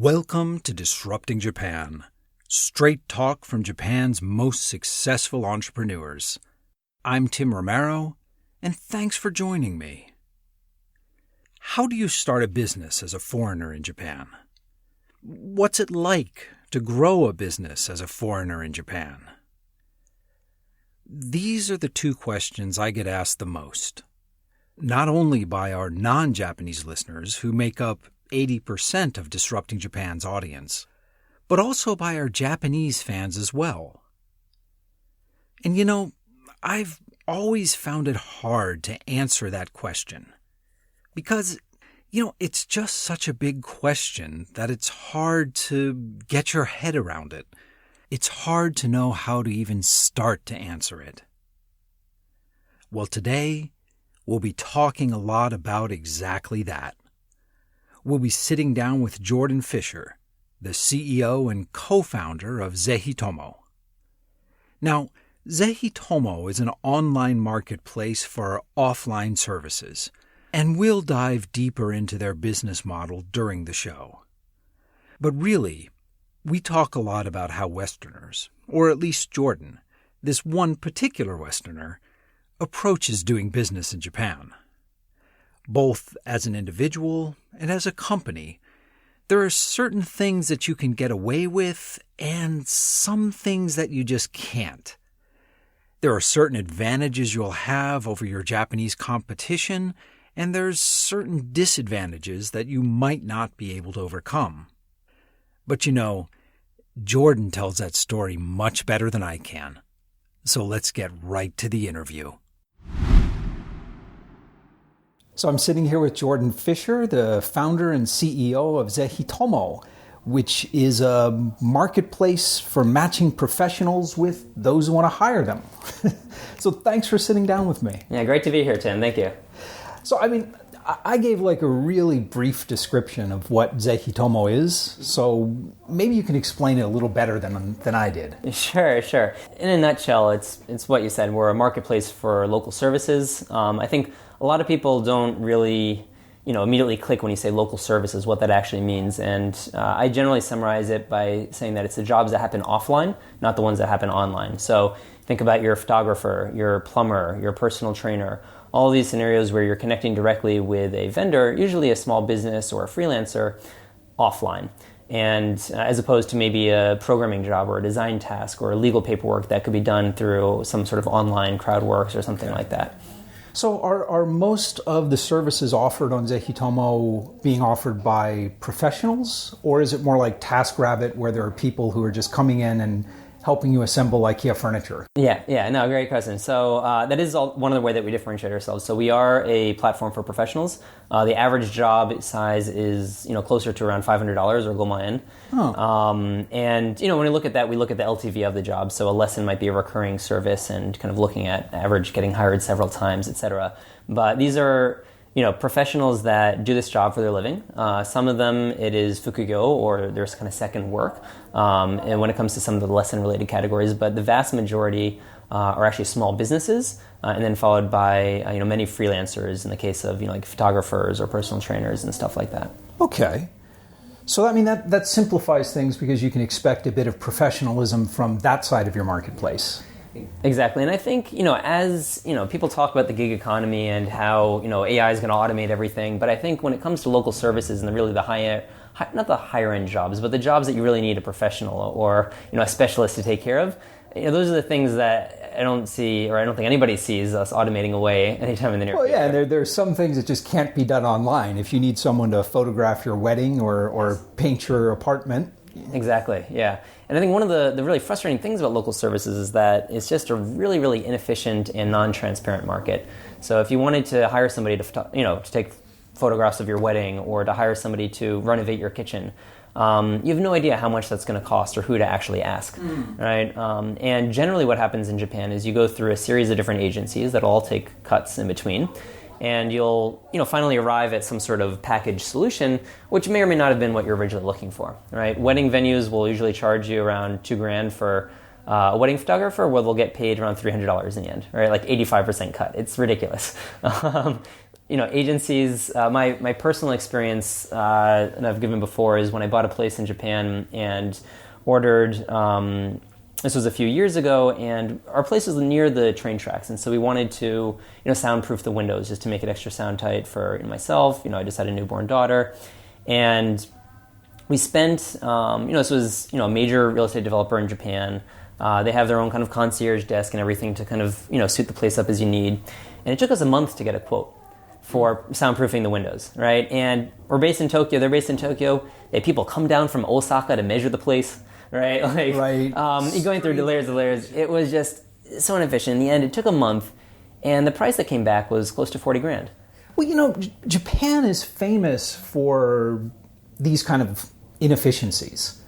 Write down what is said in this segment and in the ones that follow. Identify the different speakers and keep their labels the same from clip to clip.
Speaker 1: Welcome to Disrupting Japan, straight talk from Japan's most successful entrepreneurs. I'm Tim Romero, and thanks for joining me. How do you start a business as a foreigner in Japan? What's it like to grow a business as a foreigner in Japan? These are the two questions I get asked the most, not only by our non-Japanese listeners who make up 80% of Disrupting Japan's audience, but also by our Japanese fans as well. And I've always found it hard to answer that question because, it's just such a big question that it's hard to get your head around it. It's hard to know how to even start to answer it. Well, today, we'll be talking a lot about exactly that. We'll be sitting down with Jordan Fisher, the CEO and co-founder of Zehitomo. Now, Zehitomo is an online marketplace for offline services, and we'll dive deeper into their business model during the show. But really, we talk a lot about how Westerners, or at least Jordan, this one particular Westerner, approaches doing business in Japan. Both as an individual and as a company, there are certain things that you can get away with and some things that you just can't. There are certain advantages you'll have over your Japanese competition, and there's certain disadvantages that you might not be able to overcome. But Jordan tells that story much better than I can. So let's get right to the interview. So I'm sitting here with Jordan Fisher, the founder and CEO of Zehitomo, which is a marketplace for matching professionals with those who want to hire them. So thanks for sitting down with me.
Speaker 2: Yeah, great to be here, Tim. Thank you.
Speaker 1: So, I gave a really brief description of what Zehitomo is, so maybe you can explain it a little better than I did.
Speaker 2: Sure. In a nutshell, it's what you said. We're a marketplace for local services. I think a lot of people don't really, immediately click when you say local services, what that actually means. And I generally summarize it by saying that it's the jobs that happen offline, not the ones that happen online. So think about your photographer, your plumber, your personal trainer, all these scenarios where you're connecting directly with a vendor, usually a small business or a freelancer, offline. And as opposed to maybe a programming job or a design task or a legal paperwork that could be done through some sort of online CrowdWorks or something like that.
Speaker 1: So are most of the services offered on Zehitomo being offered by professionals, or is it more like TaskRabbit where there are people who are just coming in and helping you assemble IKEA furniture?
Speaker 2: Yeah, no, great question. So that is one of the ways that we differentiate ourselves. So we are a platform for professionals. The average job size is closer to around $500 or gomaen. And when we look at that, we look at the LTV of the job. So a lesson might be a recurring service and kind of looking at average getting hired several times, etc. But these are professionals that do this job for their living. Some of them, it is fukugyo, or there's kind of second work, and when it comes to some of the lesson-related categories. But the vast majority are actually small businesses, and then followed by many freelancers in the case of like photographers or personal trainers and stuff like that.
Speaker 1: Okay. So that simplifies things because you can expect a bit of professionalism from that side of your marketplace.
Speaker 2: Exactly, and I think as people talk about the gig economy and how AI is going to automate everything, but I think when it comes to local services and really not the higher end jobs, but the jobs that you really need a professional or a specialist to take care of, those are the things that I don't see, or I don't think anybody sees us automating away anytime in the near future.
Speaker 1: Well, yeah, there's some things that just can't be done online. If you need someone to photograph your wedding or paint your apartment.
Speaker 2: Exactly, yeah. And I think one of the really frustrating things about local services is that it's just a really, really inefficient and non-transparent market. So if you wanted to hire somebody to take photographs of your wedding or to hire somebody to renovate your kitchen, you have no idea how much that's going to cost or who to actually ask, right? And generally what happens in Japan is you go through a series of different agencies that all take cuts in between. And you'll finally arrive at some sort of package solution, which may or may not have been what you're originally looking for, right? Wedding venues will usually charge you around $2,000 for a wedding photographer, where they'll get paid around $300 in the end, right? Like 85% cut. It's ridiculous. agencies, my personal experience that I've given before is when I bought a place in Japan and ordered, this was a few years ago, and our place was near the train tracks, and so we wanted to, soundproof the windows just to make it extra sound tight for myself. I just had a newborn daughter, and we spent, this was, a major real estate developer in Japan. They have their own kind of concierge desk and everything to kind of, suit the place up as you need. And it took us a month to get a quote for soundproofing the windows, right? And we're based in Tokyo, they're based in Tokyo. They had people come down from Osaka to measure the place, right?
Speaker 1: Right.
Speaker 2: You're going through the layers. It was just so inefficient. In the end, it took a month, and the price that came back was close to 40 grand.
Speaker 1: Well, Japan is famous for these kind of inefficiencies.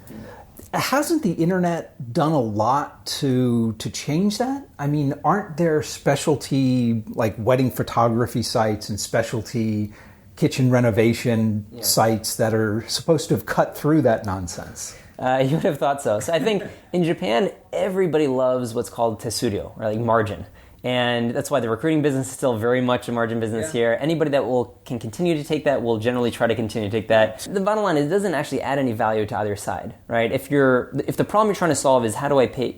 Speaker 1: Hasn't the internet done a lot to change that? I mean, aren't there specialty like wedding photography sites and specialty kitchen renovation sites that are supposed to have cut through that nonsense?
Speaker 2: You would have thought so. So I think in Japan, everybody loves what's called tesuryo, or like margin. And that's why the recruiting business is still very much a margin business here. Anybody that can continue to take that will generally try to continue to take that. The bottom line is it doesn't actually add any value to either side, right? If the problem you're trying to solve is how do I pay,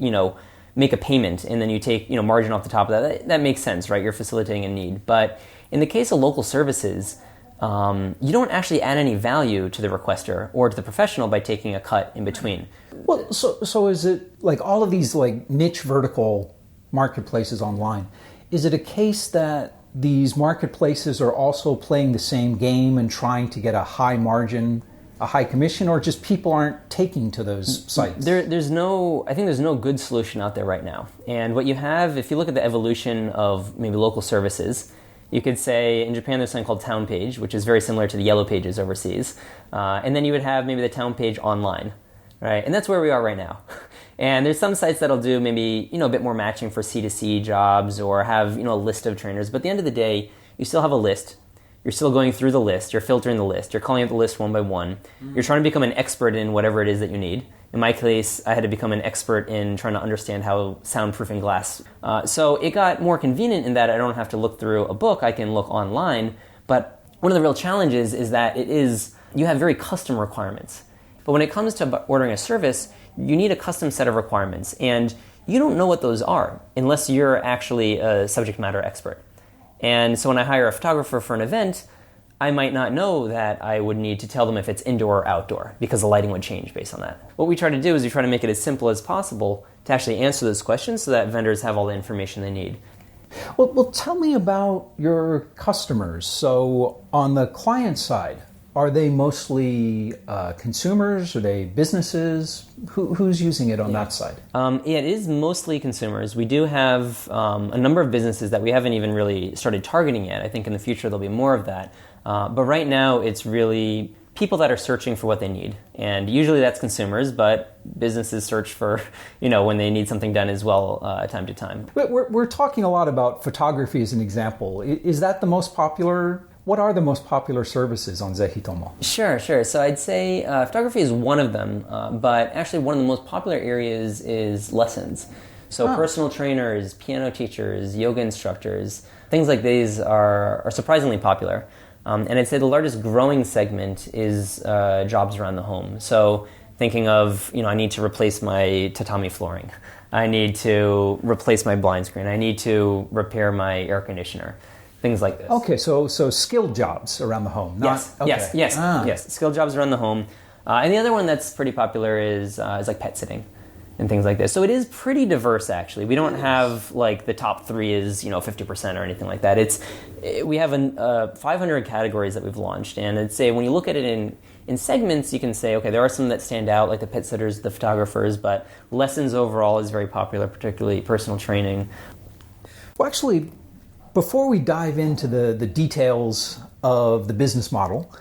Speaker 2: make a payment, and then you take, margin off the top of that makes sense, right? You're facilitating a need. But in the case of local services, you don't actually add any value to the requester or to the professional by taking a cut in between.
Speaker 1: Well, so is it like all of these like niche vertical marketplaces online, is it a case that these marketplaces are also playing the same game and trying to get a high margin, a high commission, or just people aren't taking to those sites?
Speaker 2: I think there's no good solution out there right now. And what you have, if you look at the evolution of maybe local services, you could say in Japan there's something called Town Page, which is very similar to the Yellow Pages overseas. And then you would have maybe the Town Page online, right? And that's where we are right now. And there's some sites that'll do maybe, a bit more matching for C2C jobs or have, a list of trainers. But at the end of the day, you still have a list. You're still going through the list. You're filtering the list. You're calling up the list one by one. You're trying to become an expert in whatever it is that you need. In my case, I had to become an expert in trying to understand how soundproofing glass. So it got more convenient in that I don't have to look through a book. I can look online. But one of the real challenges is that you have very custom requirements. But when it comes to ordering a service, you need a custom set of requirements, and you don't know what those are unless you're actually a subject matter expert. And so when I hire a photographer for an event, I might not know that I would need to tell them if it's indoor or outdoor because the lighting would change based on that. What we try to do is we try to make it as simple as possible to actually answer those questions so that vendors have all the information they need.
Speaker 1: Well, tell me about your customers. So on the client side, are they mostly consumers? Are they businesses? Who's using it on that side?
Speaker 2: It is mostly consumers. We do have a number of businesses that we haven't even really started targeting yet. I think in the future there'll be more of that. But right now it's really people that are searching for what they need. And usually that's consumers, but businesses search for, when they need something done as well time to time.
Speaker 1: We're talking a lot about photography as an example. Is that the most popular? What are the most popular services on Zehitomo?
Speaker 2: Sure. So I'd say photography is one of them, but actually one of the most popular areas is lessons. So personal trainers, piano teachers, yoga instructors, things like these are surprisingly popular. And I'd say the largest growing segment is jobs around the home. So thinking of, I need to replace my tatami flooring. I need to replace my blind screen. I need to repair my air conditioner. Things like this.
Speaker 1: Okay, so skilled jobs around the home.
Speaker 2: Yes. Skilled jobs around the home. And the other one that's pretty popular is like pet sitting and things like this. So it is pretty diverse, actually. We don't have like the top 3 is 50% or anything like that. We have 500 categories that we've launched, and I'd say when you look at it in segments, you can say, okay, there are some that stand out, like the pet sitters, the photographers, but lessons overall is very popular, particularly personal training.
Speaker 1: Well, actually, before we dive into the details of the business model,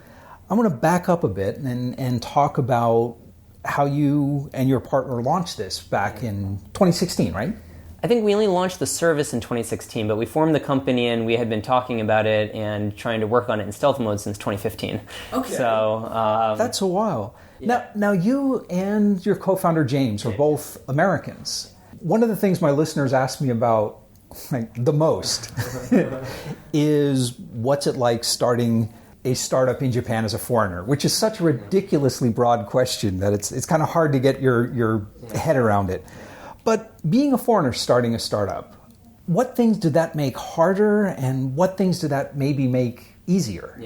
Speaker 1: I want to back up a bit and talk about how you and your partner launched this back in 2016, right?
Speaker 2: I think we only launched the service in 2016, but we formed the company and we had been talking about it and trying to work on it in stealth mode since 2015.
Speaker 1: Okay.
Speaker 2: So
Speaker 1: that's a while. Yeah. Now you and your co-founder James are both Americans. One of the things my listeners ask me about the most is what's it like starting a startup in Japan as a foreigner, which is such a ridiculously broad question that it's kind of hard to get your head around it. But being a foreigner starting a startup, what things did that make harder and what things did that maybe make easier?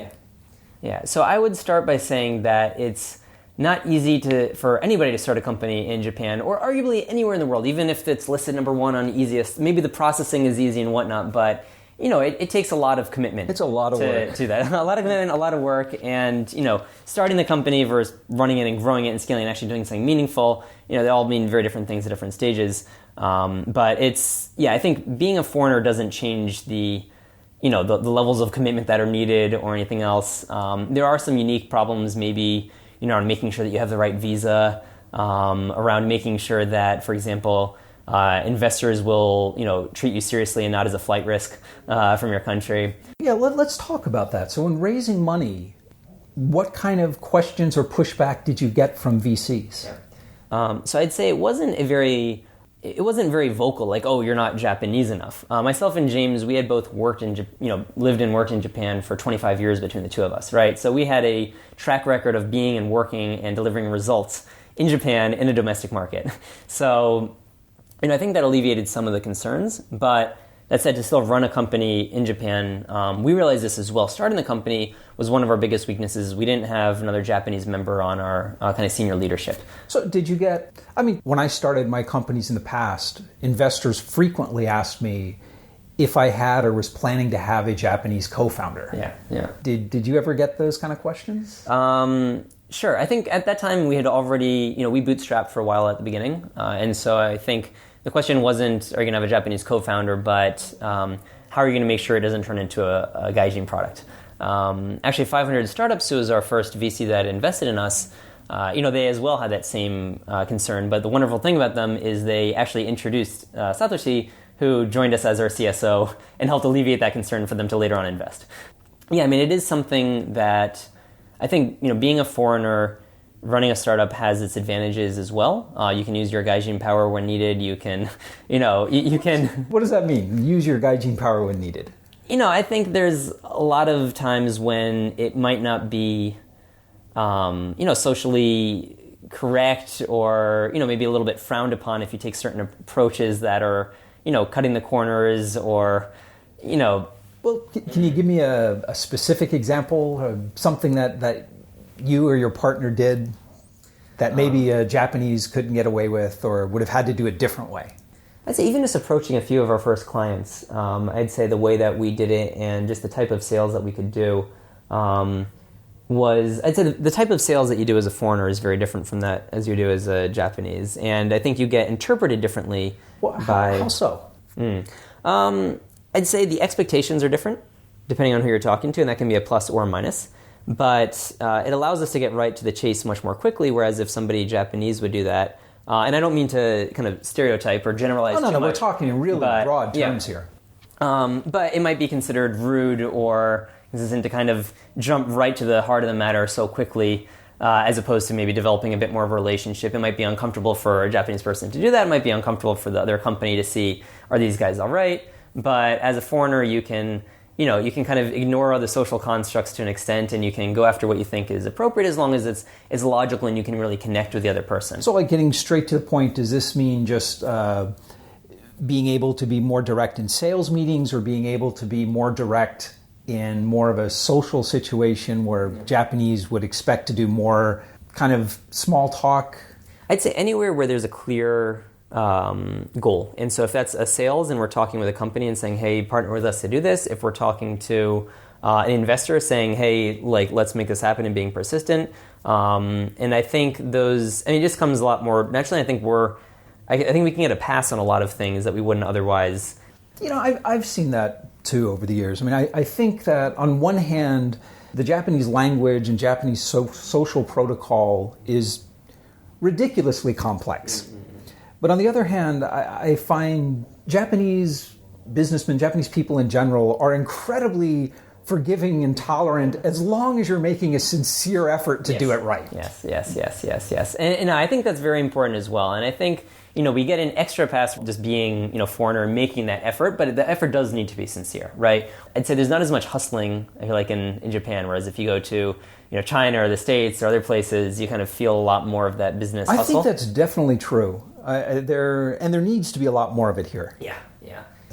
Speaker 2: Yeah. So I would start by saying that it's not easy for anybody to start a company in Japan, or arguably anywhere in the world, even if it's listed number one on easiest. Maybe the processing is easy and whatnot, but it takes a lot of commitment.
Speaker 1: It's a lot of work
Speaker 2: to that. A lot of commitment, a lot of work, and starting the company versus running it and growing it and scaling and actually doing something meaningful. They all mean very different things at different stages. But I think being a foreigner doesn't change the levels of commitment that are needed or anything else. There are some unique problems, maybe around making sure that you have the right visa, around making sure that, for example, investors will treat you seriously and not as a flight risk from your country.
Speaker 1: Yeah, let's talk about that. So in raising money, what kind of questions or pushback did you get from VCs?
Speaker 2: So I'd say it wasn't very vocal, like, oh, you're not Japanese enough. Myself and James, we had both lived and worked in Japan for 25 years between the two of us, right? So we had a track record of being and working and delivering results in Japan in a domestic market. So, I think that alleviated some of the concerns, but that said, to still run a company in Japan, we realized this as well. Starting the company was one of our biggest weaknesses. We didn't have another Japanese member on our kind of senior leadership.
Speaker 1: So did you when I started my companies in the past, investors frequently asked me if I had or was planning to have a Japanese co-founder.
Speaker 2: Yeah.
Speaker 1: Did you ever get those kind of questions?
Speaker 2: Sure. I think at that time we had already, we bootstrapped for a while at the beginning. And so I think the question wasn't, are you going to have a Japanese co-founder, but how are you going to make sure it doesn't turn into a gaijin product? Actually, 500 Startups, who was our first VC that invested in us, they as well had that same concern. But the wonderful thing about them is they actually introduced Satoshi, who joined us as our CSO and helped alleviate that concern for them to later on invest. Yeah, it is something that I think, being a foreigner, running a startup has its advantages as well. You can use your gaijin power when needed. You can, you can...
Speaker 1: What does that mean? Use your gaijin power when needed?
Speaker 2: I think there's a lot of times when it might not be, socially correct or, maybe a little bit frowned upon if you take certain approaches that are, cutting the corners or,
Speaker 1: Well, can you give me a specific example, something that you or your partner did that maybe a Japanese couldn't get away with or would have had to do a different way?
Speaker 2: I'd say even just approaching a few of our first clients, I'd say the way that we did it and just the type of sales that we could do I'd say the type of sales that you do as a foreigner is very different from that as you do as a Japanese. And I think you get interpreted differently.
Speaker 1: How so?
Speaker 2: I'd say the expectations are different depending on who you're talking to, and that can be a plus or a minus. But it allows us to get right to the chase much more quickly, whereas if somebody Japanese would do that, and I don't mean to kind of stereotype or generalize too much.
Speaker 1: We're talking in really broad terms here.
Speaker 2: But it might be considered rude or consistent to kind of jump right to the heart of the matter so quickly, as opposed to maybe developing a bit more of a relationship. It might be uncomfortable for a Japanese person to do that. It might be uncomfortable for the other company to see, are these guys all right? But as a foreigner, you can kind of ignore all the social constructs to an extent, and you can go after what you think is appropriate as long as it's logical and you can really connect with the other person.
Speaker 1: So like getting straight to the point, does this mean just being able to be more direct in sales meetings or being able to be more direct in more of a social situation where Japanese would expect to do more kind of small talk?
Speaker 2: I'd say anywhere where there's a clear goal. And so if that's a sales and we're talking with a company and saying, hey, partner with us to do this. If we're talking to an investor saying, hey, let's make this happen and being persistent. And I think it just comes a lot more naturally. I think we can get a pass on a lot of things that we wouldn't otherwise.
Speaker 1: I've seen that too over the years. I think that on one hand, the Japanese language and Japanese social protocol is ridiculously complex. But on the other hand, I find Japanese businessmen, Japanese people in general, are incredibly forgiving and tolerant as long as you're making a sincere effort to do it right.
Speaker 2: Yes. And I think that's very important as well. And I think, we get an extra pass just being, foreigner and making that effort, but the effort does need to be sincere, right? I'd say there's not as much hustling, I feel like, in Japan, whereas if you go to, China or the States or other places, you kind of feel a lot more of that business hustle.
Speaker 1: I think that's definitely true. There needs to be a lot more of it here.
Speaker 2: Yeah.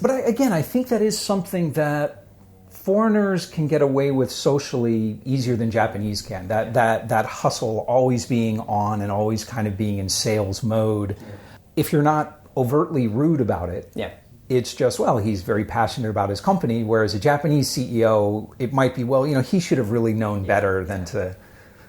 Speaker 1: But I think that is something that foreigners can get away with socially easier than Japanese can. That hustle always being on and always kind of being in sales mode. Yeah. If you're not overtly rude about it, it's just, he's very passionate about his company, whereas a Japanese CEO, it might be, he should have really known better than to...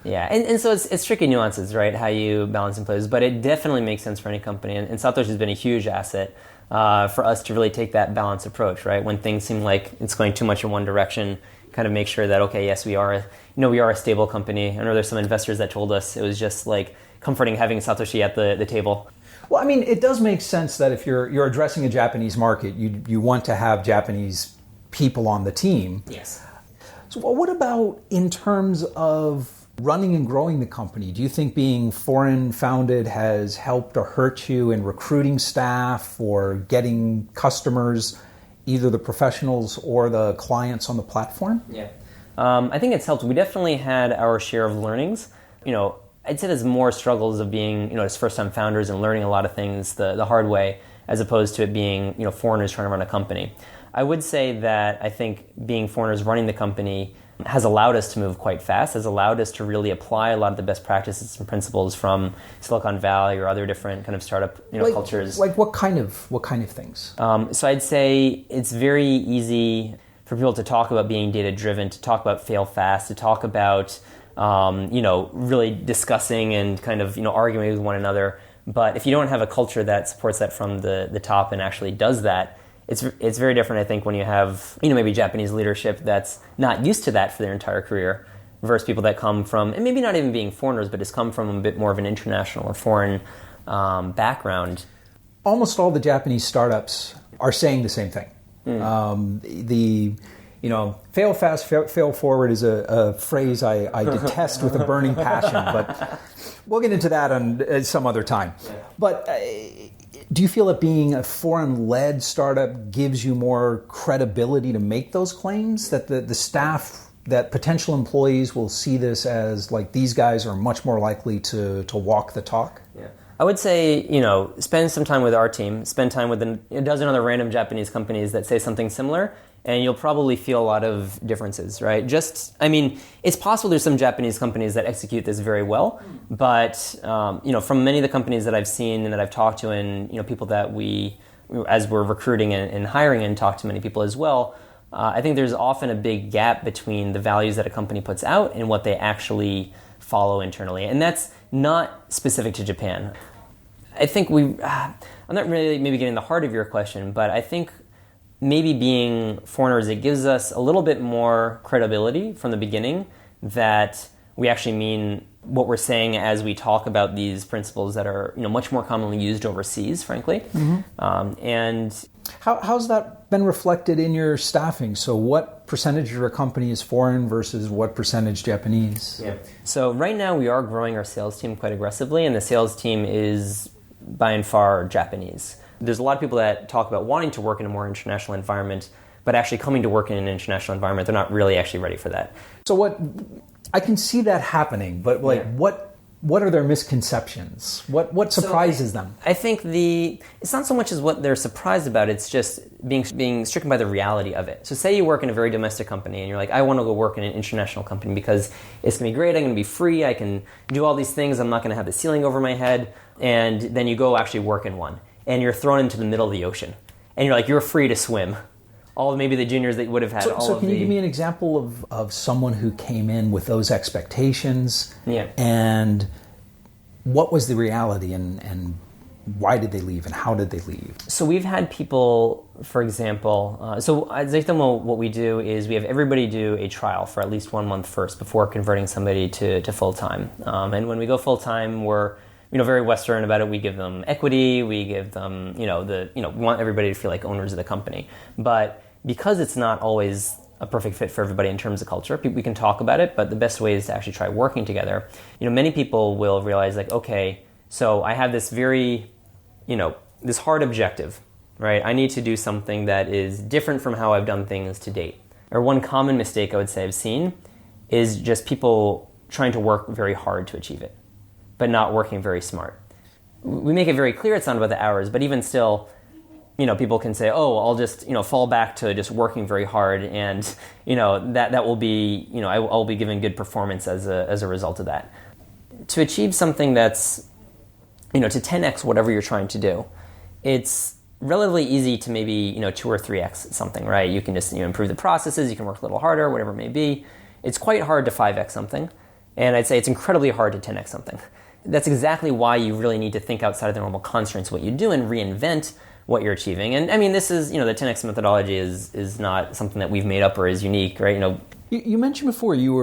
Speaker 2: Yeah, and so it's tricky nuances, right, how you balance and plays, but it definitely makes sense for any company, and Satoshi has been a huge asset for us to really take that balanced approach, right, when things seem like it's going too much in one direction, kind of make sure that, okay, yes, we are a stable company. I know there's some investors that told us it was just like comforting having Satoshi at the table.
Speaker 1: Well, it does make sense that if you're addressing a Japanese market, you want to have Japanese people on the team.
Speaker 2: Yes.
Speaker 1: So what about in terms of running and growing the company? Do you think being foreign founded has helped or hurt you in recruiting staff or getting customers, either the professionals or the clients on the platform?
Speaker 2: Yeah. I think it's helped. We definitely had our share of learnings. I'd say there's more struggles of being, as first-time founders and learning a lot of things the hard way, as opposed to it being, foreigners trying to run a company. I would say that I think being foreigners running the company has allowed us to move quite fast, has allowed us to really apply a lot of the best practices and principles from Silicon Valley or other different kind of startup cultures.
Speaker 1: Like what kind of things?
Speaker 2: So I'd say it's very easy for people to talk about being data-driven, to talk about fail fast, to talk about really discussing and kind of, arguing with one another. But if you don't have a culture that supports that from the top and actually does that, it's very different, I think, when you have, maybe Japanese leadership that's not used to that for their entire career versus people that come from, and maybe not even being foreigners, but just come from a bit more of an international or foreign background.
Speaker 1: Almost all the Japanese startups are saying the same thing. Fail fast, fail forward is a phrase I detest with a burning passion, but we'll get into that on some other time. Yeah. But do you feel that being a foreign-led startup gives you more credibility to make those claims, that the staff, that potential employees will see this as like these guys are much more likely to walk the talk?
Speaker 2: Yeah. I would say, spend some time with our team, spend time with a dozen other random Japanese companies that say something similar, and you'll probably feel a lot of differences, right? It's possible there's some Japanese companies that execute this very well, but, from many of the companies that I've seen and that I've talked to and, people that as we're recruiting and hiring and talk to many people as well, I think there's often a big gap between the values that a company puts out and what they actually follow internally. And that's not specific to Japan. I think I'm not really maybe getting the heart of your question, but I think maybe being foreigners, it gives us a little bit more credibility from the beginning that we actually mean what we're saying as we talk about these principles that are much more commonly used overseas, frankly. Mm-hmm. And
Speaker 1: how's that been reflected in your staffing? So what percentage of your company is foreign versus what percentage Japanese?
Speaker 2: Yeah. So right now we are growing our sales team quite aggressively, and the sales team is by and far Japanese. There's a lot of people that talk about wanting to work in a more international environment, but actually coming to work in an international environment, they're not really actually ready for that.
Speaker 1: So I can see that happening, but what are their misconceptions? What surprises them?
Speaker 2: I think it's not so much as what they're surprised about, it's just being stricken by the reality of it. So say you work in a very domestic company and you're like, I want to go work in an international company because it's going to be great, I'm going to be free, I can do all these things, I'm not going to have the ceiling over my head, and then you go actually work in one. And you're thrown into the middle of the ocean. And you're like, you're free to swim. All of maybe the juniors that you would have had.
Speaker 1: So can you give me an example of someone who came in with those expectations?
Speaker 2: Yeah.
Speaker 1: And what was the reality and why did they leave and how did they leave?
Speaker 2: So we've had people, for example, at Zehitomo, what we do is we have everybody do a trial for at least 1 month first before converting somebody to full-time. And when we go full-time, we're very Western about it. We give them equity. We give them, we want everybody to feel like owners of the company. But because it's not always a perfect fit for everybody in terms of culture. We can talk about it, but the best way is to actually try working together. Many people will realize like, okay, so I have this very, this hard objective, right? I need to do something that is different from how I've done things to date. Or one common mistake I would say I've seen is just people trying to work very hard to achieve it, but not working very smart. We make it very clear it's not about the hours, but even still, people can say, oh, I'll just, fall back to just working very hard, and, that will be, I'll be given good performance as a result of that. To achieve something that's, to 10x whatever you're trying to do, it's relatively easy to maybe, 2 or 3x something, right? You can just, improve the processes, you can work a little harder, whatever it may be. It's quite hard to 5x something, and I'd say it's incredibly hard to 10x something. That's exactly why you really need to think outside of the normal constraints of what you do and reinvent what you're achieving. And I mean, this is, the 10x methodology is not something that we've made up or is unique, right?
Speaker 1: You mentioned before you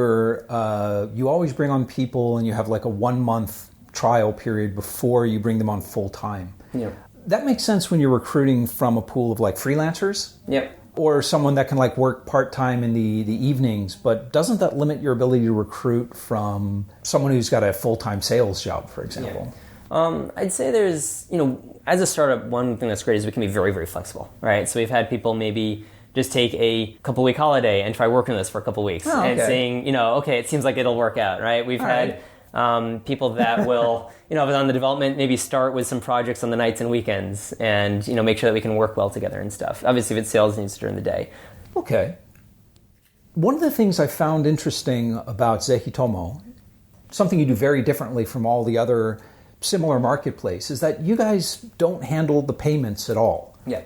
Speaker 1: always bring on people and you have like a 1-month trial period before you bring them on full time.
Speaker 2: Yeah.
Speaker 1: That makes sense when you're recruiting from a pool of like freelancers.
Speaker 2: Yep.
Speaker 1: Or someone that can like work part-time in the evenings, but doesn't that limit your ability to recruit from someone who's got a full-time sales job, for example?
Speaker 2: Yeah. I'd say there's, as a startup, one thing that's great is we can be very, very flexible, right? So we've had people maybe just take a couple-week holiday and try working this for a couple weeks and saying, okay, it seems like it'll work out, right? We've had people that will, on the development, maybe start with some projects on the nights and weekends and, make sure that we can work well together and stuff. Obviously, if it's sales needs during the day.
Speaker 1: Okay. One of the things I found interesting about Zehitomo, something you do very differently from all the other similar marketplaces, is that you guys don't handle the payments at all.
Speaker 2: Yeah.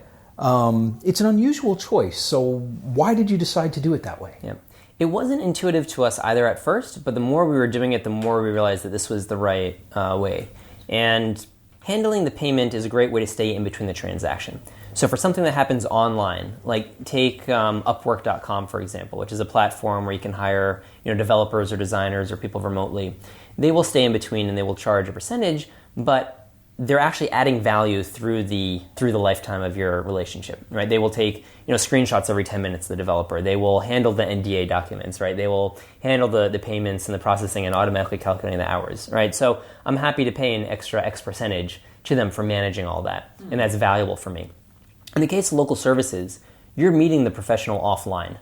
Speaker 1: It's an unusual choice. So why did you decide to do it that way?
Speaker 2: Yeah. It wasn't intuitive to us either at first, but the more we were doing it, the more we realized that this was the right way. And handling the payment is a great way to stay in between the transaction. So for something that happens online, like take Upwork.com, for example, which is a platform where you can hire developers or designers or people remotely, they will stay in between and they will charge a percentage, but they're actually adding value through the lifetime of your relationship, right? They will take screenshots every 10 minutes, the developer. They will handle the NDA documents, right? They will handle the payments and the processing and automatically calculating the hours, right? So I'm happy to pay an extra X percentage to them for managing all that, and that's valuable for me. In the case of local services, you're meeting the professional offline.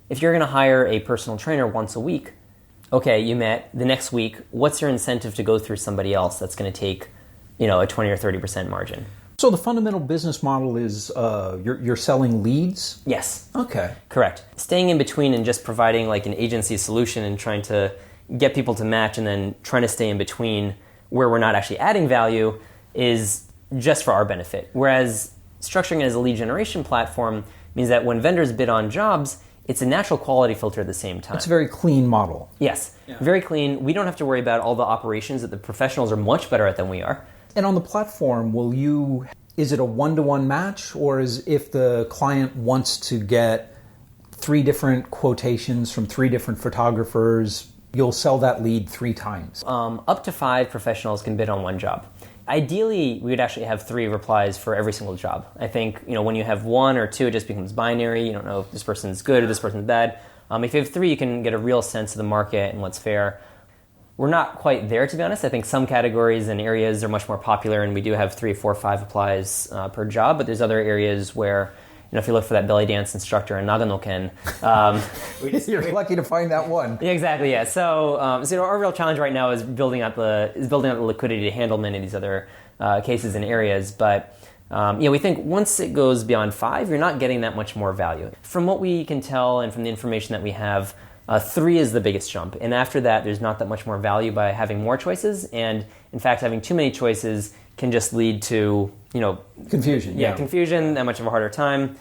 Speaker 2: If you're going to hire a personal trainer once a week, okay, you met. The next week, what's your incentive to go through somebody else that's going to take a 20 or 30% margin?
Speaker 1: So the fundamental business model is you're selling leads?
Speaker 2: Yes.
Speaker 1: Okay.
Speaker 2: Correct. Staying in between and just providing like an agency solution and trying to get people to match and then trying to stay in between where we're not actually adding value is just for our benefit. Whereas structuring it as a lead generation platform means that when vendors bid on jobs, it's a natural quality filter at the same time.
Speaker 1: It's a very clean model.
Speaker 2: Yes. Yeah. Very clean. We don't have to worry about all the operations that the professionals are much better at than we are.
Speaker 1: And on the platform, is it a one-to-one match, or is if the client wants to get 3 different quotations from 3 different photographers, you'll sell that lead 3 times?
Speaker 2: Up to 5 professionals can bid on one job. Ideally, we would actually have 3 replies for every single job. I think when you have 1 or 2, it just becomes binary. You don't know if this person's good or this person's bad. If you have 3, you can get a real sense of the market and what's fair. We're not quite there, to be honest. I think some categories and areas are much more popular, and we do have 3, 4, 5 applies per job. But there's other areas where, if you look for that belly dance instructor in Nagano-ken,
Speaker 1: you're lucky to find that one.
Speaker 2: Yeah, exactly. Yeah. So our real challenge right now is building out the liquidity to handle many of these other cases and areas. But we think once it goes beyond 5, you're not getting that much more value. From what we can tell and from the information that we have, 3 is the biggest jump. And after that, there's not that much more value by having more choices. And in fact, having too many choices can just lead to,
Speaker 1: confusion.
Speaker 2: Yeah, confusion, that much of a harder time.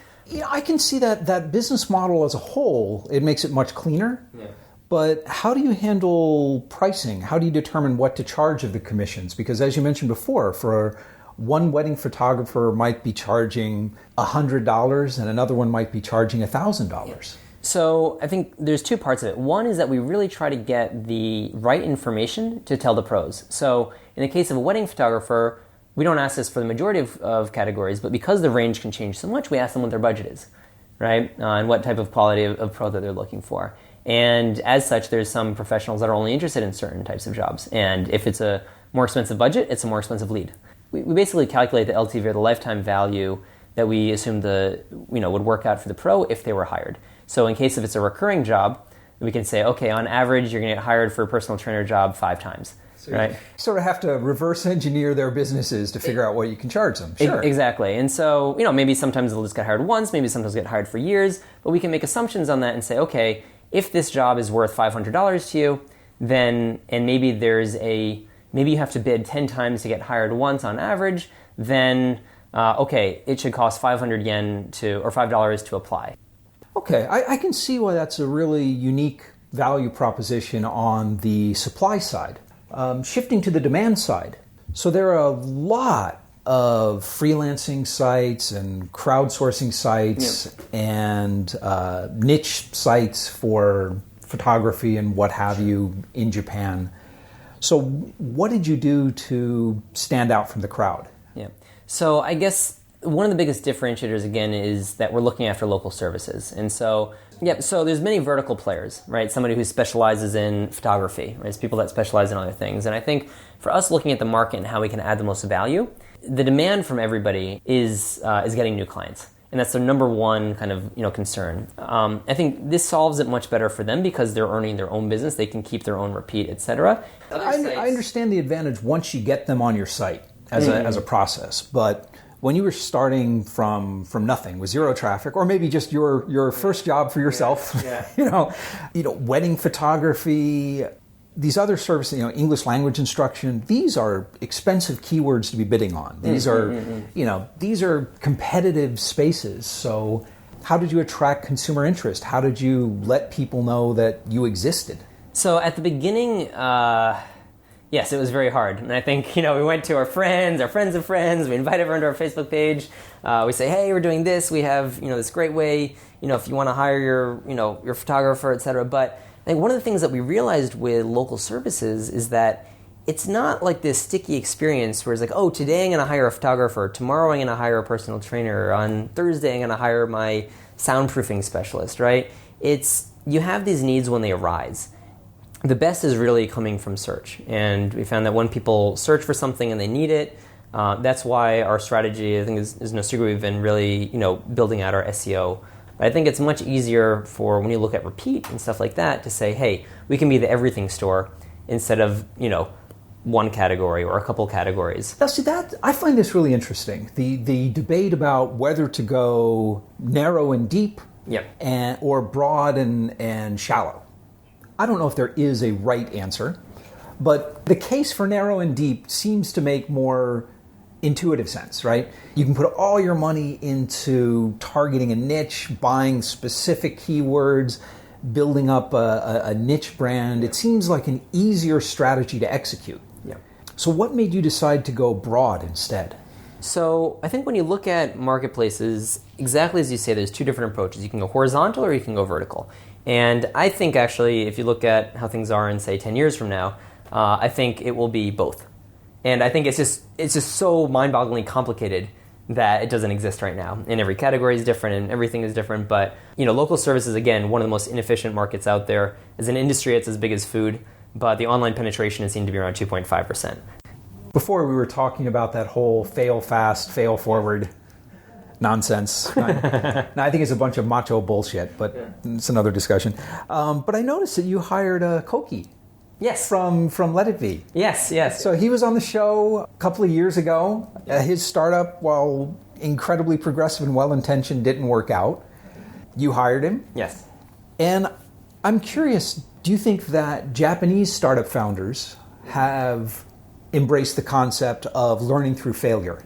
Speaker 1: I can see that business model as a whole, it makes it much cleaner. Yeah. But how do you handle pricing? How do you determine what to charge of the commissions? Because as you mentioned before, for one wedding photographer might be charging $100 and another one might be charging $1,000. Yeah.
Speaker 2: So I think there's 2 parts of it. One is that we really try to get the right information to tell the pros. So in the case of a wedding photographer, we don't ask this for the majority of categories, but because the range can change so much, we ask them what their budget is. right? And what type of quality of pro that they're looking for. And as such, there's some professionals that are only interested in certain types of jobs. And if it's a more expensive budget, it's a more expensive lead. We basically calculate the LTV, or the lifetime value, that we assume would work out for the pro if they were hired. So in case if it's a recurring job, we can say, okay, on average, you're going to get hired for a personal trainer job 5 times.
Speaker 3: So
Speaker 2: right?
Speaker 3: You sort of have to reverse engineer their businesses to figure out what you can charge them. Sure.
Speaker 2: Exactly. And so, maybe sometimes they'll just get hired once, maybe sometimes get hired for years, but we can make assumptions on that and say, okay, if this job is worth $500 to you, then, and maybe maybe you have to bid 10 times to get hired once on average, then, it should cost 500 yen or $5 to apply.
Speaker 3: Okay, I can see why that's a really unique value proposition on the supply side. Shifting to the demand side. So there are a lot of freelancing sites and crowdsourcing sites and niche sites for photography and what have you in Japan. So what did you do to stand out from the crowd?
Speaker 2: Yeah. So I guess one of the biggest differentiators, again, is that we're looking after local services. And so, so there's many vertical players, right? Somebody who specializes in photography, right? There's people that specialize in other things. And I think for us looking at the market and how we can add the most value, the demand from everybody is getting new clients. And that's their number one kind of concern. I think this solves it much better for them because they're earning their own business. They can keep their own repeat, etc.
Speaker 3: I understand the advantage once you get them on your site as a process, but when you were starting from nothing with zero traffic, or maybe just your first job for yourself, wedding photography, these other services, English language instruction, these are expensive keywords to be bidding on. These are competitive spaces. So how did you attract consumer interest? How did you let people know that you existed?
Speaker 2: So at the beginning, yes, it was very hard. And I think, we went to our friends of friends, we invited everyone to our Facebook page. We say, hey, we're doing this. We have, this great way, if you want to hire your photographer, et cetera. But I think one of the things that we realized with local services is that it's not like this sticky experience where it's like, oh, today I'm going to hire a photographer, tomorrow I'm going to hire a personal trainer, on Thursday I'm going to hire my soundproofing specialist, right? You have these needs when they arise. The best is really coming from search. And we found that when people search for something and they need it, that's why our strategy, I think, is no secret. We've been really, building out our SEO. But I think it's much easier for when you look at repeat and stuff like that to say, hey, we can be the everything store instead of, one category or a couple categories.
Speaker 3: Now, see, I find this really interesting. The debate about whether to go narrow and deep or broad and shallow. I don't know if there is a right answer, but the case for narrow and deep seems to make more intuitive sense, right? You can put all your money into targeting a niche, buying specific keywords, building up a niche brand. It seems like an easier strategy to execute.
Speaker 2: Yeah.
Speaker 3: So what made you decide to go broad instead?
Speaker 2: So I think when you look at marketplaces, exactly as you say, there's two different approaches. You can go horizontal or you can go vertical. And I think actually, if you look at how things are in, say, 10 years from now, I think it will be both. And I think it's just so mind-bogglingly complicated that it doesn't exist right now. And every category is different and everything is different. But, local services, again, one of the most inefficient markets out there. As an industry, it's as big as food, but the online penetration is seen to be around 2.5%.
Speaker 3: Before we were talking about that whole fail fast, fail forward nonsense. I think it's a bunch of macho bullshit, but it's another discussion. But I noticed that you hired Koki.
Speaker 2: Yes.
Speaker 3: From Let It Be.
Speaker 2: Yes.
Speaker 3: So he was on the show a couple of years ago. His startup, while incredibly progressive and well-intentioned, didn't work out. You hired him.
Speaker 2: Yes.
Speaker 3: And I'm curious, do you think that Japanese startup founders have embraced the concept of learning through failure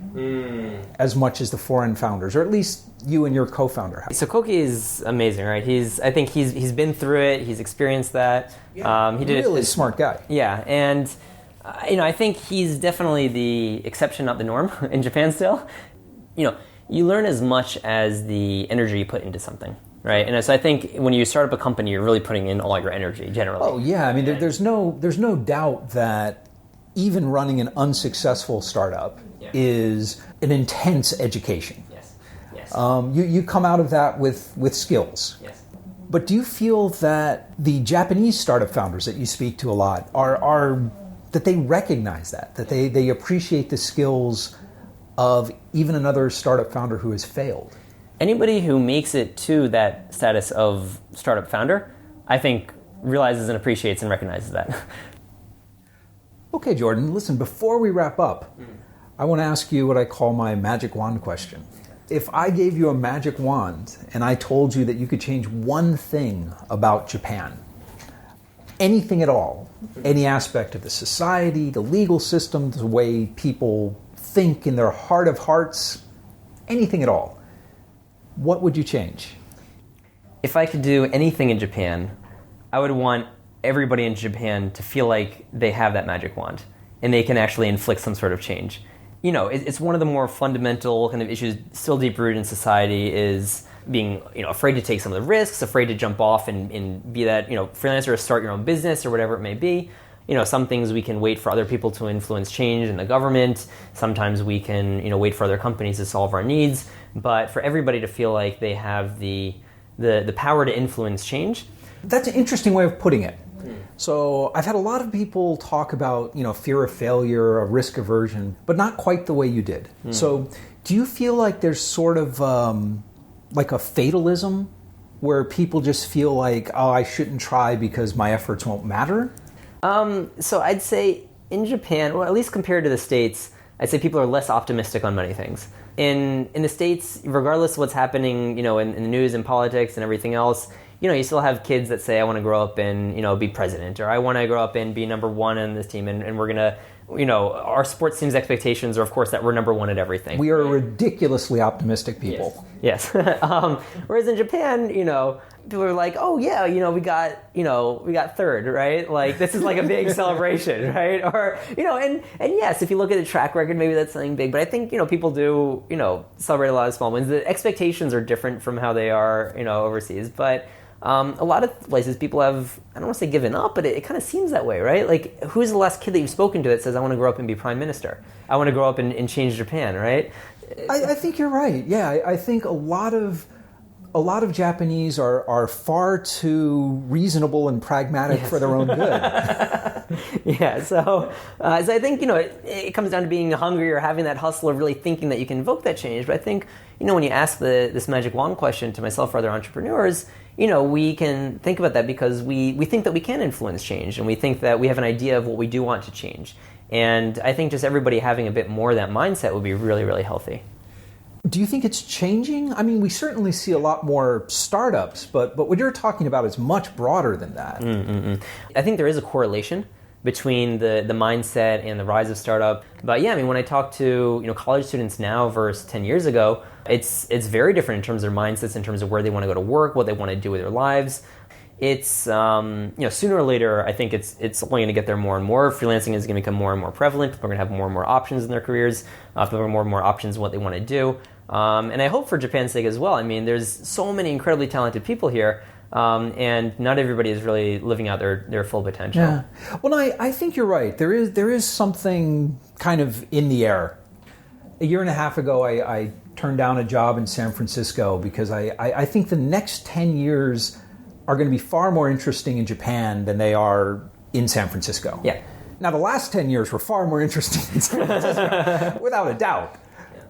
Speaker 3: as much as the foreign founders, or at least you and your co-founder have?
Speaker 2: So Koki is amazing, right? I think he's been through it. He's experienced that.
Speaker 3: He did really smart guy.
Speaker 2: Yeah, and I think he's definitely the exception, not the norm in Japan still. You learn as much as the energy you put into something, right? And so I think when you start up a company, you're really putting in all your energy generally.
Speaker 3: Oh yeah, I mean, there's no doubt that even running an unsuccessful startup is an intense education.
Speaker 2: Yes. Yes.
Speaker 3: You come out of that with skills.
Speaker 2: Yes.
Speaker 3: But do you feel that the Japanese startup founders that you speak to a lot are that they recognize that they appreciate the skills of even another startup founder who has failed?
Speaker 2: Anybody who makes it to that status of startup founder, I think, realizes and appreciates and recognizes that.
Speaker 3: Okay, Jordan, listen, before we wrap up, I want to ask you what I call my magic wand question. If I gave you a magic wand and I told you that you could change one thing about Japan, anything at all, any aspect of the society, the legal system, the way people think in their heart of hearts, anything at all, what would you change?
Speaker 2: If I could do anything in Japan, I would want everybody in Japan to feel like they have that magic wand and they can actually inflict some sort of change. You know, it's one of the more fundamental kind of issues still deep rooted in society is being, afraid to take some of the risks, afraid to jump off and be that, freelancer or start your own business or whatever it may be. Some things we can wait for other people to influence change in the government. Sometimes we can, wait for other companies to solve our needs. But for everybody to feel like they have the power to influence change.
Speaker 3: That's an interesting way of putting it. So I've had a lot of people talk about, fear of failure, a risk aversion, but not quite the way you did. So do you feel like there's sort of like a fatalism where people just feel like, oh, I shouldn't try because my efforts won't matter?
Speaker 2: So I'd say in Japan, well, at least compared to the States, I'd say people are less optimistic on many things. In the States, regardless of what's happening, in the news and politics and everything else, you still have kids that say, I want to grow up and, be president, or I want to grow up and be number one on this team, and we're going to, our sports team's expectations are, of course, that we're number one at everything.
Speaker 3: We are ridiculously optimistic people.
Speaker 2: Yes. Whereas in Japan, people are like, oh yeah, we got third, right? Like, this is like a big celebration, right? Or, and yes, if you look at the track record, maybe that's something big, but I think, people do, celebrate a lot of small wins. The expectations are different from how they are, overseas, but a lot of places people have, I don't want to say given up, but it kind of seems that way, right? Like, who's the last kid that you've spoken to that says, I want to grow up and be prime minister? I want to grow up and change Japan, right?
Speaker 3: I think you're right. Yeah, I think a lot of Japanese are far too reasonable and pragmatic for their own good.
Speaker 2: Yeah, so I think, it comes down to being hungry or having that hustle or really thinking that you can invoke that change. But I think, when you ask this magic wand question to myself or other entrepreneurs, we can think about that because we think that we can influence change, and we think that we have an idea of what we do want to change. And I think just everybody having a bit more of that mindset would be really, really healthy.
Speaker 3: Do you think it's changing? I mean, we certainly see a lot more startups, but what you're talking about is much broader than that.
Speaker 2: I think there is a correlation between the mindset and the rise of startup. But yeah, I mean, when I talk to college students now versus 10 years ago, it's very different in terms of their mindsets, in terms of where they want to go to work, what they want to do with their lives. It's sooner or later, I think it's only going to get there more and more. Freelancing is going to become more and more prevalent. People are going to have more and more options in their careers. People have more and more options in what they want to do. And I hope for Japan's sake as well. I mean, there's so many incredibly talented people here, and not everybody is really living out their full potential.
Speaker 3: Yeah. Well, I think you're right. There is something kind of in the air. A year and a half ago, I turned down a job in San Francisco because I think the next 10 years are going to be far more interesting in Japan than they are in San Francisco.
Speaker 2: Yeah.
Speaker 3: Now, the last 10 years were far more interesting in San Francisco, without a doubt.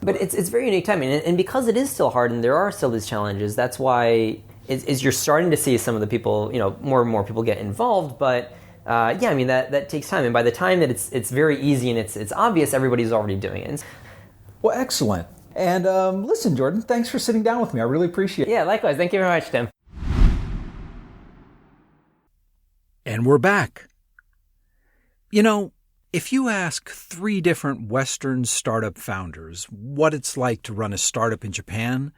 Speaker 2: But it's a very unique time, and because it is still hard and there are still these challenges, that's why you're starting to see some of the people, more and more people get involved. But I mean that takes time, and by the time that it's very easy and it's obvious, everybody's already doing it.
Speaker 3: Well, excellent. And listen, Jordan, thanks for sitting down with me. I really appreciate it.
Speaker 2: Yeah, likewise. Thank you very much, Tim.
Speaker 1: And we're back. If you ask 3 different Western startup founders what it's like to run a startup in Japan,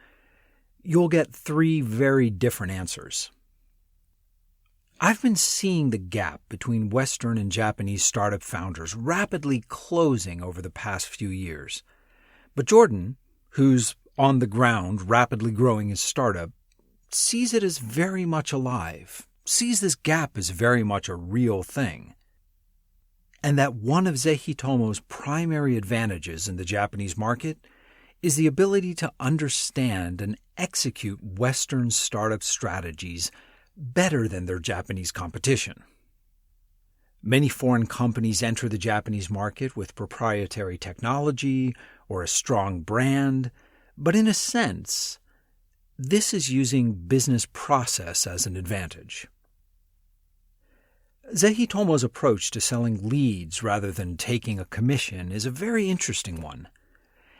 Speaker 1: you'll get 3 very different answers. I've been seeing the gap between Western and Japanese startup founders rapidly closing over the past few years. But Jordan, who's on the ground rapidly growing his startup, sees it as very much alive, sees this gap as very much a real thing. And that one of Zehitomo's primary advantages in the Japanese market is the ability to understand and execute Western startup strategies better than their Japanese competition. Many foreign companies enter the Japanese market with proprietary technology or a strong brand, but in a sense, this is using business process as an advantage. Zehitomo's approach to selling leads rather than taking a commission is a very interesting one,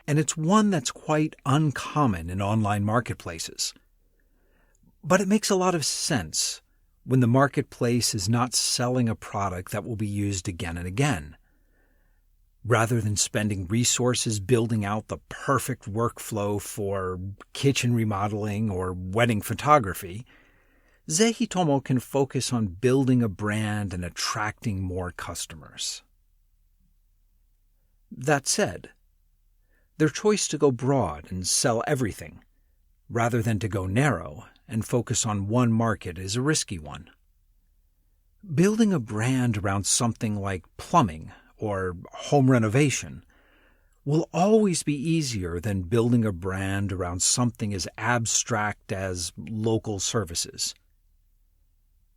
Speaker 1: and it's one that's quite uncommon in online marketplaces. But it makes a lot of sense when the marketplace is not selling a product that will be used again and again. Rather than spending resources building out the perfect workflow for kitchen remodeling or wedding photography, Zehitomo can focus on building a brand and attracting more customers. That said, their choice to go broad and sell everything, rather than to go narrow and focus on one market, is a risky one. Building a brand around something like plumbing or home renovation will always be easier than building a brand around something as abstract as local services.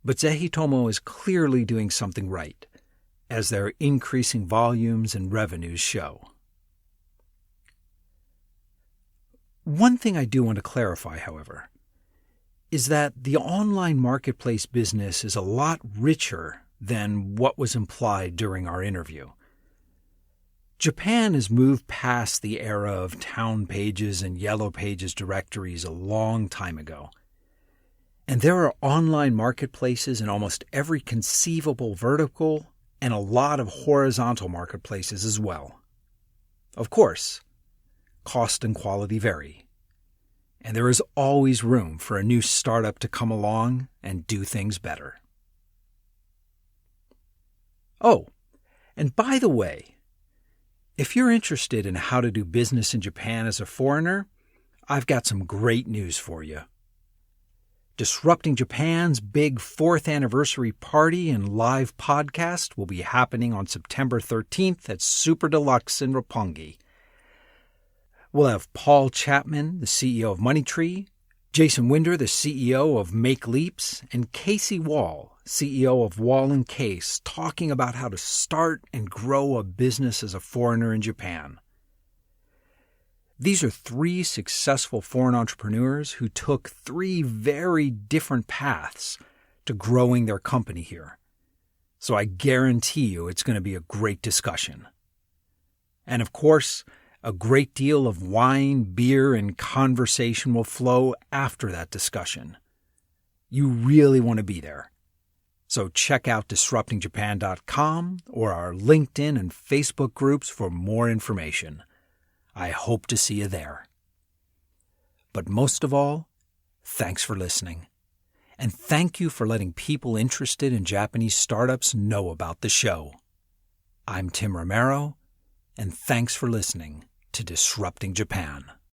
Speaker 1: But Zehitomo is clearly doing something right, as their increasing volumes and revenues show. One thing I do want to clarify, however, is that the online marketplace business is a lot richer than what was implied during our interview. Japan has moved past the era of town pages and yellow pages directories a long time ago. And there are online marketplaces in almost every conceivable vertical and a lot of horizontal marketplaces as well. Of course, cost and quality vary. And there is always room for a new startup to come along and do things better. Oh, and by the way, if you're interested in how to do business in Japan as a foreigner, I've got some great news for you. Disrupting Japan's big 4th anniversary party and live podcast will be happening on September 13th at Super Deluxe in Roppongi. We'll have Paul Chapman, the CEO of MoneyTree, Jason Winder, the CEO of Make Leaps, and Casey Wall, CEO of Wall & Case, talking about how to start and grow a business as a foreigner in Japan. These are 3 successful foreign entrepreneurs who took 3 very different paths to growing their company here. So I guarantee you it's going to be a great discussion. And of course, a great deal of wine, beer, and conversation will flow after that discussion. You really want to be there. So check out disruptingjapan.com or our LinkedIn and Facebook groups for more information. I hope to see you there. But most of all, thanks for listening. And thank you for letting people interested in Japanese startups know about the show. I'm Tim Romero, and thanks for listening to Disrupting Japan.